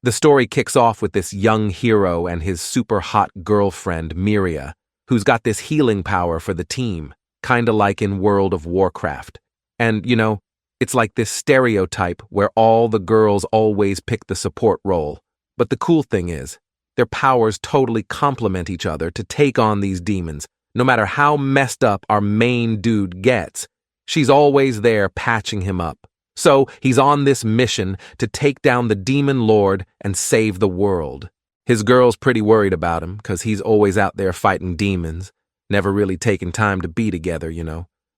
The story kicks off with this young hero and his super hot girlfriend, Miria, who's got this healing power for the team, kinda like in World of Warcraft. And, it's like this stereotype where all the girls always pick the support role. But the cool thing is, their powers totally complement each other to take on these demons. No matter how messed up our main dude gets, she's always there patching him up. So he's on this mission to take down the demon lord and save the world. His girl's pretty worried about him because he's always out there fighting demons, never really taking time to be together,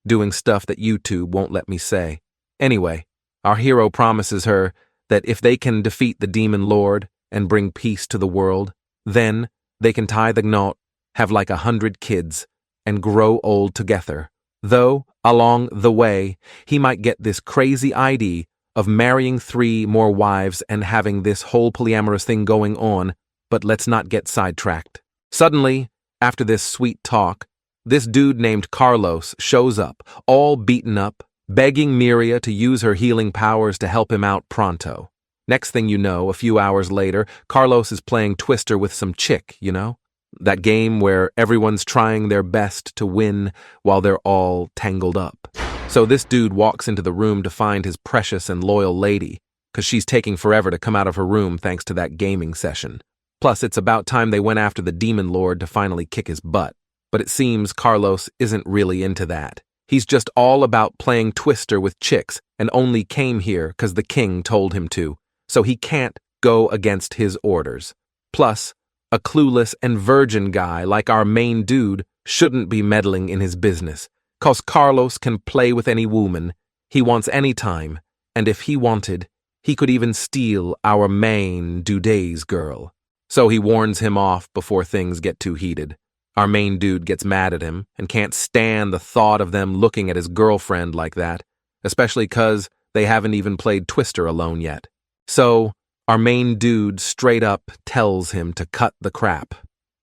doing stuff that YouTube won't let me say. Anyway, our hero promises her that if they can defeat the demon lord and bring peace to the world, then they can tie the knot, have like 100 kids, and grow old together. Though, along the way, he might get this crazy idea of marrying 3 more wives and having this whole polyamorous thing going on, but let's not get sidetracked. Suddenly, after this sweet talk, this dude named Carlos shows up, all beaten up, begging Miria to use her healing powers to help him out pronto. Next thing you know, a few hours later, Carlos is playing Twister with some chick, That game where everyone's trying their best to win while they're all tangled up. So this dude walks into the room to find his precious and loyal lady, because she's taking forever to come out of her room thanks to that gaming session. Plus, it's about time they went after the demon lord to finally kick his butt. But it seems Carlos isn't really into that. He's just all about playing Twister with chicks and only came here because the king told him to, so he can't go against his orders. Plus, a clueless and virgin guy like our main dude shouldn't be meddling in his business, cause Carlos can play with any woman he wants any time, and if he wanted, he could even steal our main dude's girl. So he warns him off before things get too heated. Our main dude gets mad at him and can't stand the thought of them looking at his girlfriend like that, especially cause they haven't even played Twister alone yet. So, our main dude straight up tells him to cut the crap.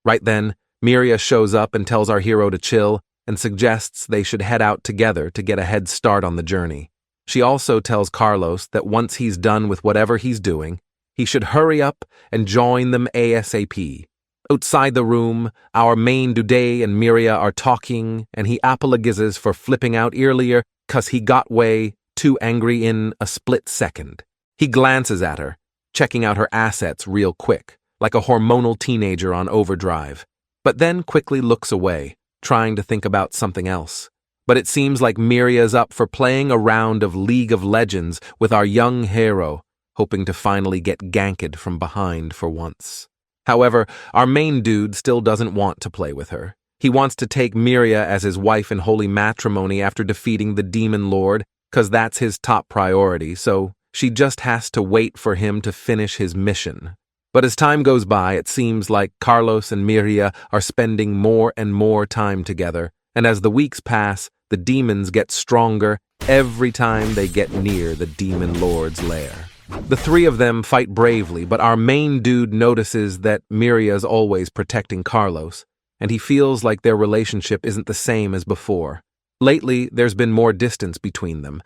Right then, Miria shows up and tells our hero to chill and suggests they should head out together to get a head start on the journey. She also tells Carlos that once he's done with whatever he's doing, he should hurry up and join them ASAP. Outside the room, our main dude and Miria are talking and he apologizes for flipping out earlier cause he got way too angry in a split second. He glances at her, checking out her assets real quick, like a hormonal teenager on overdrive, but then quickly looks away, trying to think about something else. But it seems like Miria's up for playing a round of League of Legends with our young hero, hoping to finally get ganked from behind for once. However, our main dude still doesn't want to play with her. He wants to take Miria as his wife in holy matrimony after defeating the demon lord, cause that's his top priority, so she just has to wait for him to finish his mission. But as time goes by, it seems like Carlos and Miria are spending more and more time together, and as the weeks pass, the demons get stronger every time they get near the demon lord's lair. The 3 of them fight bravely, but our main dude notices that Miria's always protecting Carlos, and he feels like their relationship isn't the same as before. Lately, there's been more distance between them,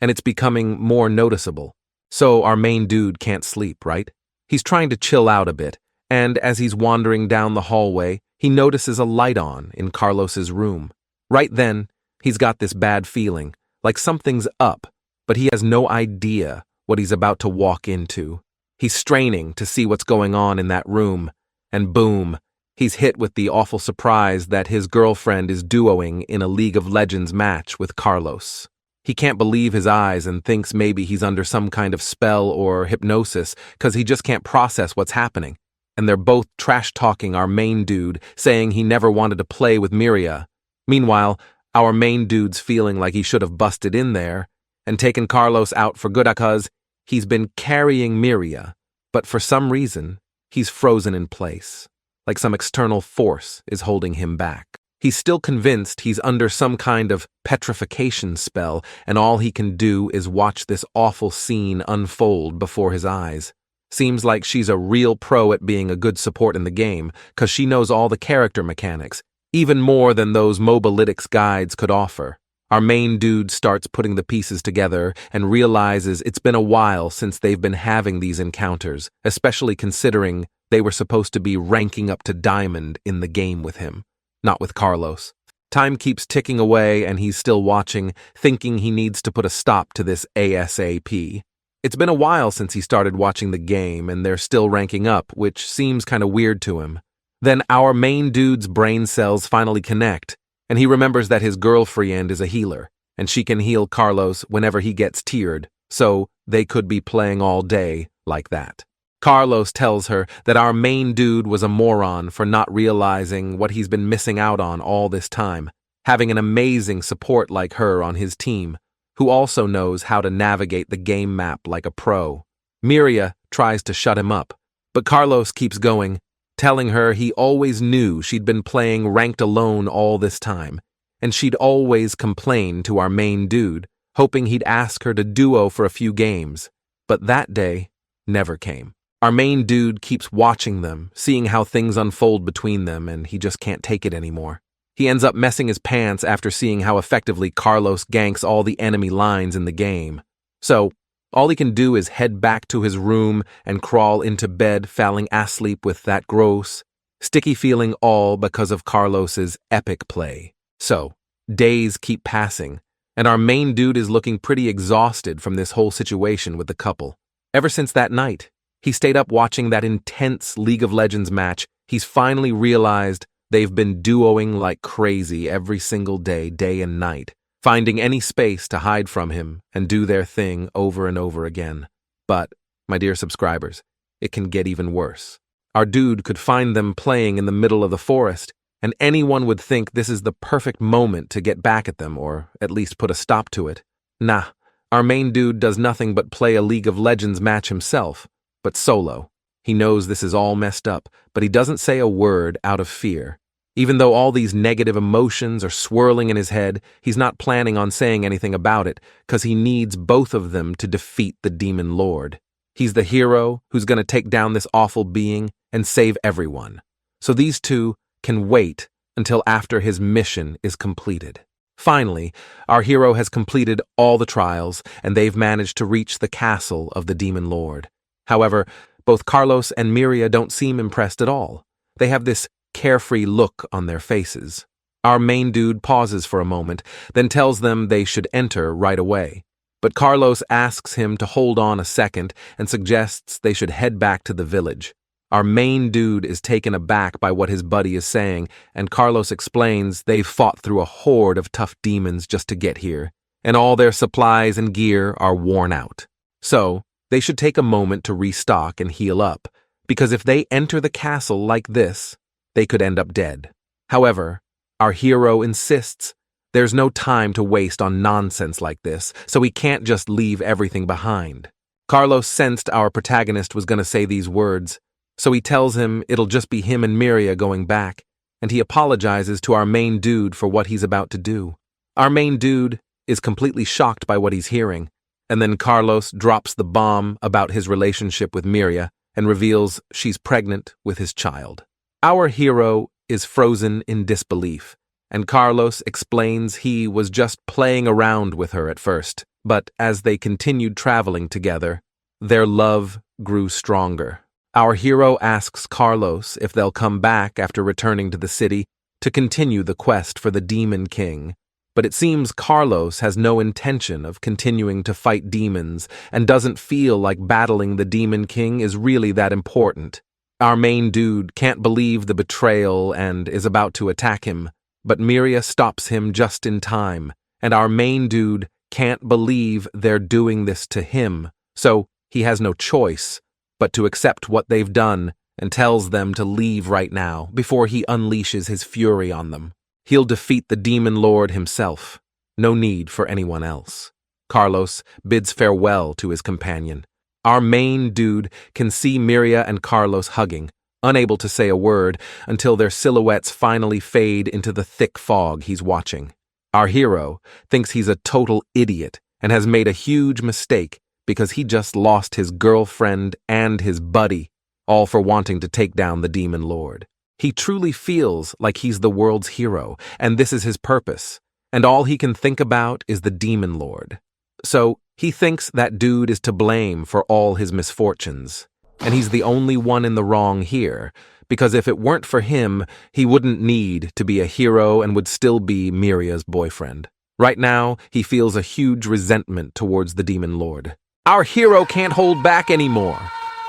and it's becoming more noticeable. So our main dude can't sleep, right? He's trying to chill out a bit, and as he's wandering down the hallway, he notices a light on in Carlos's room. Right then, he's got this bad feeling, like something's up, but he has no idea what he's about to walk into. He's straining to see what's going on in that room, and boom, he's hit with the awful surprise that his girlfriend is duoing in a League of Legends match with Carlos. He can't believe his eyes and thinks maybe he's under some kind of spell or hypnosis because he just can't process what's happening. And they're both trash-talking our main dude, saying he never wanted to play with Miria. Meanwhile, our main dude's feeling like he should have busted in there and taken Carlos out for good because he's been carrying Miria, but for some reason, he's frozen in place, like some external force is holding him back. He's still convinced he's under some kind of petrification spell, and all he can do is watch this awful scene unfold before his eyes. Seems like she's a real pro at being a good support in the game, because she knows all the character mechanics, even more than those Mobalytics guides could offer. Our main dude starts putting the pieces together and realizes it's been a while since they've been having these encounters, especially considering they were supposed to be ranking up to Diamond in the game with him, not with Carlos. Time keeps ticking away and he's still watching, thinking he needs to put a stop to this ASAP. It's been a while since he started watching the game and they're still ranking up, which seems kind of weird to him. Then our main dude's brain cells finally connect, and he remembers that his girlfriend is a healer, and she can heal Carlos whenever he gets tiered, so they could be playing all day like that. Carlos tells her that our main dude was a moron for not realizing what he's been missing out on all this time, having an amazing support like her on his team, who also knows how to navigate the game map like a pro. Miria tries to shut him up, but Carlos keeps going, telling her he always knew she'd been playing ranked alone all this time, and she'd always complain to our main dude, hoping he'd ask her to duo for a few games. But that day never came. Our main dude keeps watching them, seeing how things unfold between them, and he just can't take it anymore. He ends up messing his pants after seeing how effectively Carlos ganks all the enemy lines in the game. So, all he can do is head back to his room and crawl into bed, falling asleep with that gross, sticky feeling, all because of Carlos's epic play. So, days keep passing, and our main dude is looking pretty exhausted from this whole situation with the couple. Ever since that night, he stayed up watching that intense League of Legends match. He's finally realized they've been duoing like crazy every single day, day and night, finding any space to hide from him and do their thing over and over again. But, my dear subscribers, it can get even worse. Our dude could find them playing in the middle of the forest, and anyone would think this is the perfect moment to get back at them, or at least put a stop to it. Nah, our main dude does nothing but play a League of Legends match himself, but solo. He knows this is all messed up, but he doesn't say a word out of fear. Even though all these negative emotions are swirling in his head, he's not planning on saying anything about it, because he needs both of them to defeat the Demon Lord. He's the hero who's going to take down this awful being and save everyone. So these two can wait until after his mission is completed. Finally, our hero has completed all the trials, and they've managed to reach the castle of the Demon Lord. However, both Carlos and Miria don't seem impressed at all. They have this carefree look on their faces. Our main dude pauses for a moment, then tells them they should enter right away. But Carlos asks him to hold on a second and suggests they should head back to the village. Our main dude is taken aback by what his buddy is saying, and Carlos explains they've fought through a horde of tough demons just to get here, and all their supplies and gear are worn out. So, they should take a moment to restock and heal up, because if they enter the castle like this, they could end up dead. However, our hero insists there's no time to waste on nonsense like this, so he can't just leave everything behind. Carlos sensed our protagonist was going to say these words, so he tells him it'll just be him and Miria going back, and he apologizes to our main dude for what he's about to do. Our main dude is completely shocked by what he's hearing, and then Carlos drops the bomb about his relationship with Miria and reveals she's pregnant with his child. Our hero is frozen in disbelief, and Carlos explains he was just playing around with her at first, but as they continued traveling together, their love grew stronger. Our hero asks Carlos if they'll come back after returning to the city to continue the quest for the Demon King, but it seems Carlos has no intention of continuing to fight demons and doesn't feel like battling the Demon King is really that important. Our main dude can't believe the betrayal and is about to attack him, but Miria stops him just in time, and our main dude can't believe they're doing this to him, so he has no choice but to accept what they've done and tells them to leave right now before he unleashes his fury on them. He'll defeat the Demon Lord himself. No need for anyone else. Carlos bids farewell to his companion. Our main dude can see Miria and Carlos hugging, unable to say a word until their silhouettes finally fade into the thick fog he's watching. Our hero thinks he's a total idiot and has made a huge mistake because he just lost his girlfriend and his buddy, all for wanting to take down the Demon Lord. He truly feels like he's the world's hero, and this is his purpose, and all he can think about is the Demon Lord. So he thinks that dude is to blame for all his misfortunes, and he's the only one in the wrong here, because if it weren't for him, he wouldn't need to be a hero and would still be Miria's boyfriend. Right now, he feels a huge resentment towards the Demon Lord. Our hero can't hold back anymore,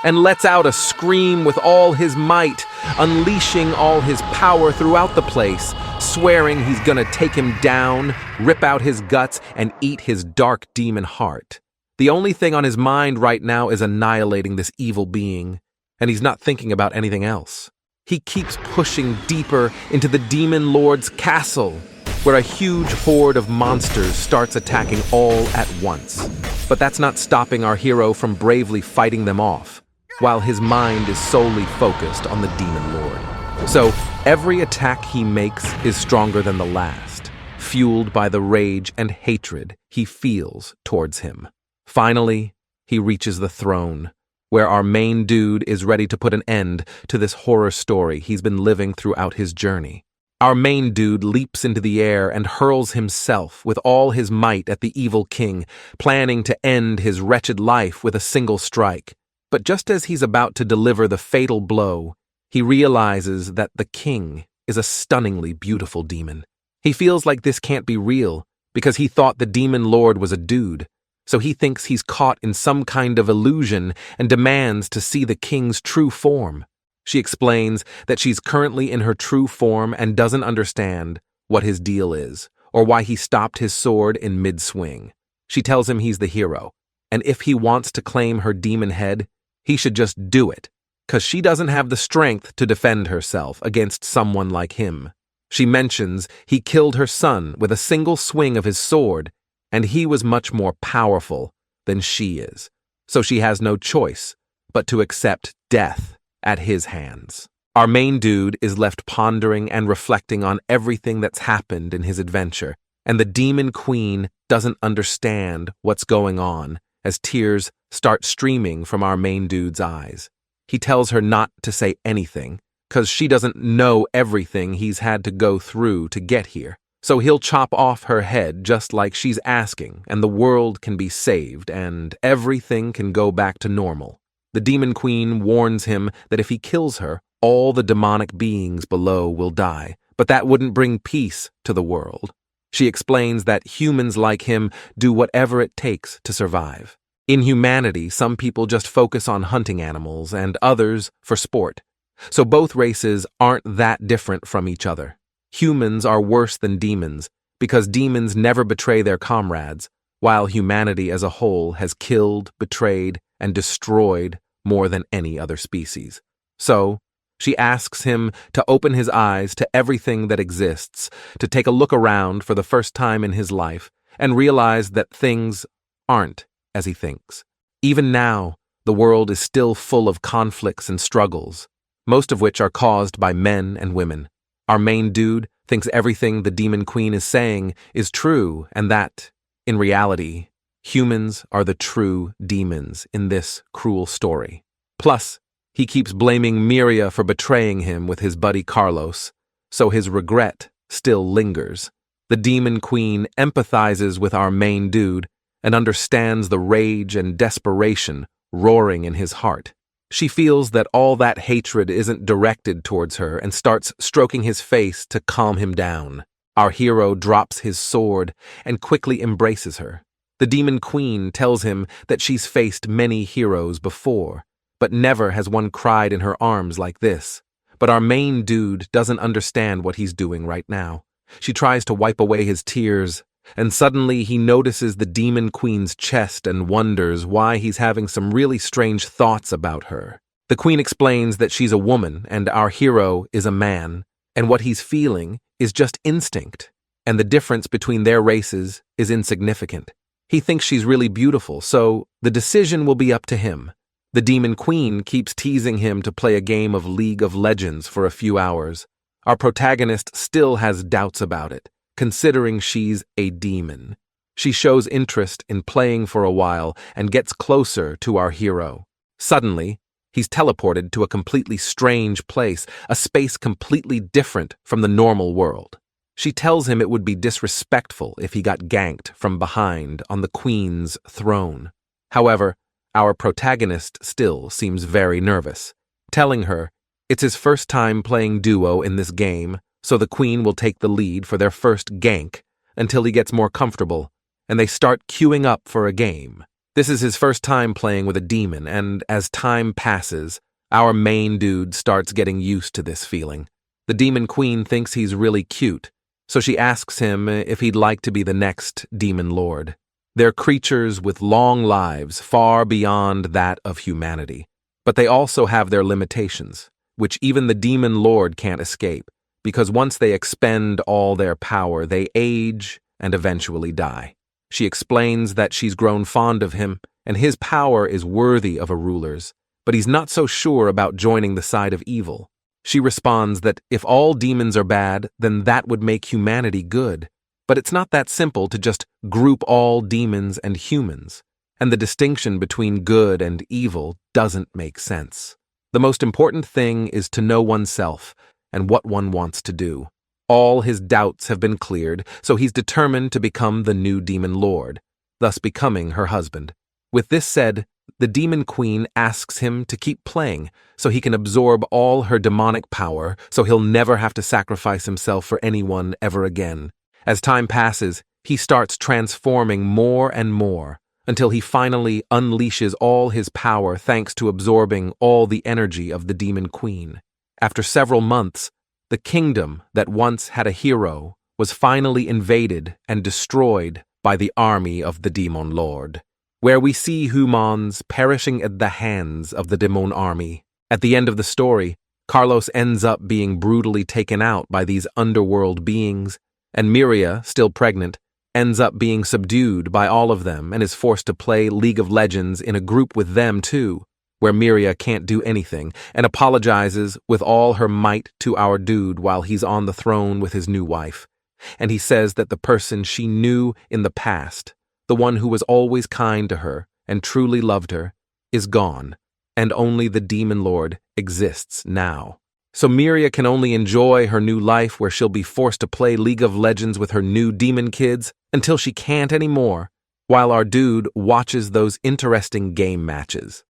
and lets out a scream with all his might, unleashing all his power throughout the place, swearing he's gonna take him down, rip out his guts, and eat his dark demon heart. The only thing on his mind right now is annihilating this evil being, and he's not thinking about anything else. He keeps pushing deeper into the Demon Lord's castle, where a huge horde of monsters starts attacking all at once. But that's not stopping our hero from bravely fighting them off, while his mind is solely focused on the Demon Lord. So every attack he makes is stronger than the last, fueled by the rage and hatred he feels towards him. Finally, he reaches the throne, where our main dude is ready to put an end to this horror story he's been living throughout his journey. Our main dude leaps into the air and hurls himself with all his might at the evil king, planning to end his wretched life with a single strike. But just as he's about to deliver the fatal blow, he realizes that the king is a stunningly beautiful demon. He feels like this can't be real because he thought the Demon Lord was a dude, so he thinks he's caught in some kind of illusion and demands to see the king's true form. She explains that she's currently in her true form and doesn't understand what his deal is or why he stopped his sword in mid-swing. She tells him he's the hero, and if he wants to claim her demon head, he should just do it, 'cause she doesn't have the strength to defend herself against someone like him. She mentions he killed her son with a single swing of his sword, and he was much more powerful than she is, so she has no choice but to accept death at his hands. Our main dude is left pondering and reflecting on everything that's happened in his adventure, and the Demon Queen doesn't understand what's going on as tears start streaming from our main dude's eyes. He tells her not to say anything, 'cause she doesn't know everything he's had to go through to get here. So he'll chop off her head just like she's asking, and the world can be saved, and everything can go back to normal. The Demon Queen warns him that if he kills her, all the demonic beings below will die, but that wouldn't bring peace to the world. She explains that humans like him do whatever it takes to survive. In humanity, some people just focus on hunting animals and others for sport. So both races aren't that different from each other. Humans are worse than demons because demons never betray their comrades, while humanity as a whole has killed, betrayed, and destroyed more than any other species. So, she asks him to open his eyes to everything that exists, to take a look around for the first time in his life, and realize that things aren't as he thinks. Even now, the world is still full of conflicts and struggles, most of which are caused by men and women. Our main dude thinks everything the Demon Queen is saying is true, and that, in reality, humans are the true demons in this cruel story. Plus, he keeps blaming Miria for betraying him with his buddy Carlos, so his regret still lingers. The Demon Queen empathizes with our main dude and understands the rage and desperation roaring in his heart. She feels that all that hatred isn't directed towards her and starts stroking his face to calm him down. Our hero drops his sword and quickly embraces her. The Demon Queen tells him that she's faced many heroes before, but never has one cried in her arms like this. But our main dude doesn't understand what he's doing right now. She tries to wipe away his tears, and suddenly he notices the Demon Queen's chest and wonders why he's having some really strange thoughts about her. The Queen explains that she's a woman and our hero is a man, and what he's feeling is just instinct, and the difference between their races is insignificant. He thinks she's really beautiful, so the decision will be up to him. The Demon Queen keeps teasing him to play a game of League of Legends for a few hours. Our protagonist still has doubts about it, considering she's a demon. She shows interest in playing for a while and gets closer to our hero. Suddenly, he's teleported to a completely strange place, a space completely different from the normal world. She tells him it would be disrespectful if he got ganked from behind on the queen's throne. However, our protagonist still seems very nervous, telling her it's his first time playing duo in this game, so the queen will take the lead for their first gank until he gets more comfortable, and they start queuing up for a game. This is his first time playing with a demon, and as time passes, our main dude starts getting used to this feeling. The demon queen thinks he's really cute, so she asks him if he'd like to be the next demon lord. They're creatures with long lives far beyond that of humanity, but they also have their limitations, which even the demon lord can't escape, because once they expend all their power, they age and eventually die. She explains that she's grown fond of him, and his power is worthy of a ruler's, but he's not so sure about joining the side of evil. She responds that if all demons are bad, then that would make humanity good. But it's not that simple to just group all demons and humans, and the distinction between good and evil doesn't make sense. The most important thing is to know oneself and what one wants to do. All his doubts have been cleared, so he's determined to become the new demon lord, thus becoming her husband. With this said, the demon queen asks him to keep playing so he can absorb all her demonic power, so he'll never have to sacrifice himself for anyone ever again. As time passes, he starts transforming more and more until he finally unleashes all his power thanks to absorbing all the energy of the demon queen. After several months, the kingdom that once had a hero was finally invaded and destroyed by the army of the demon lord, where we see humans perishing at the hands of the demon army. At the end of the story, Carlos ends up being brutally taken out by these underworld beings, and Miria, still pregnant, ends up being subdued by all of them and is forced to play League of Legends in a group with them too, where Miria can't do anything and apologizes with all her might to our dude while he's on the throne with his new wife. And he says that the person she knew in the past, the one who was always kind to her and truly loved her, is gone, and only the demon lord exists now. So Miria can only enjoy her new life where she'll be forced to play League of Legends with her new demon kids until she can't anymore, while our dude watches those interesting game matches.